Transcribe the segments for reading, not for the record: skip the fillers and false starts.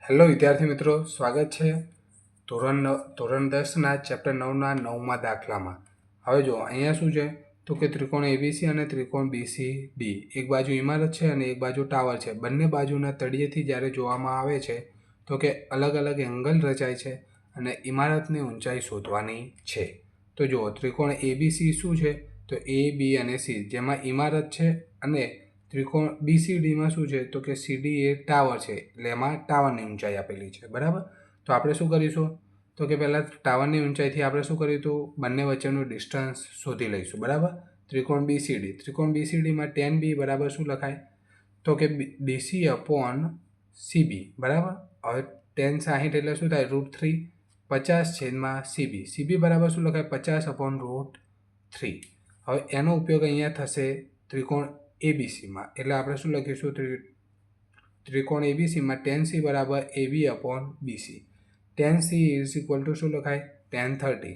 Hello વિદ્યાર્થી મિત્રો, સ્વાગત છે ધોરણ 10ના ચેપ્ટર 9ના 9મા દાખલામાં. હવે જો અહીંયા શું છે તો કે ત્રિકોણ એબીસી અને ત્રિકોણ બીસીડી, એક બાજુ ઇમારત છે અને એક બાજુ ટાવર છે. બંને બાજુના તળિયેથી જ્યારે જોવામાં આવે છે તો કે અલગ અલગ એંગલ રચાય છે અને ઇમારતની ઊંચાઈ શોધવાની છે. તો જુઓ, ત્રિકોણ એબીસી શું છે તો એ, બી અને સી, જેમાં ઇમારત છે, અને ત્રિકોણ બીસીડીમાં શું છે તો કે સીડી એ ટાવર છે, એટલે એમાં ટાવરની ઊંચાઈ આપેલી છે. બરાબર, તો આપણે શું કરીશું તો કે પહેલાં ટાવરની ઊંચાઈથી આપણે શું કરીશું, બંને વચ્ચેનું ડિસ્ટન્સ શોધી લઈશું. બરાબર, ત્રિકોણ બીસીડીમાં tan બી બરાબર શું લખાય તો કે બીસી અપોન સીબી. બરાબર, હવે tan 60 એટલે શું થાય √3, 50/CB. સીબી બરાબર શું લખાય 50/√3. હવે એનો ઉપયોગ અહીંયા થશે ત્રિકોણ એબીસીમાં, એટલે આપણે શું લખીશું ત્રિકોણ એબીસીમાં tan C બરાબર AB upon BC. tan C is equal to શું લખાય tan 30.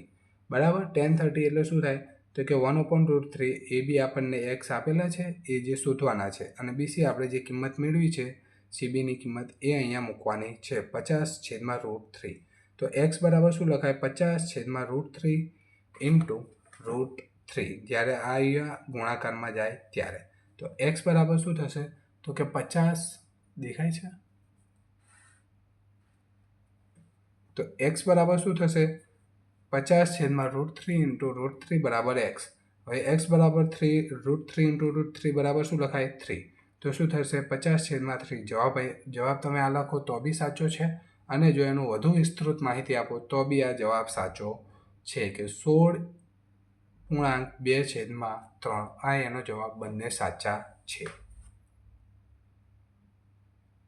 બરાબર, tan 30 એટલે શું થાય તો કે 1/√3. AB આપણને x આપેલા છે, એ જે શોધવાના છે, અને BC આપણે જે કિંમત મેળવી છે CBની કિંમત એ અહીંયા મૂકવાની છે 50/√3. તો x બરાબર શું લખાય 50/√3 ઇન્ટુ √3, જ્યારે આ અહીંયા ગુણાકારમાં જાય ત્યારે. તો x બરાબર શું થશે તો કે 50 દેખાય છે. તો x બરાબર શું થશે 50/√3 ઇન્ટુ √3 બરાબર x. હવે x બરાબર √3 ઇન્ટુ √3 બરાબર શું લખાય 3. તો શું થશે 50/3. જવાબ તમે આ લખો તો બી સાચો છે, અને જો એનું વધુ વિસ્તૃત માહિતી આપો તો બી આ જવાબ સાચો છે કે 16.2/3. આ એનો જવાબ બંને સાચા છે.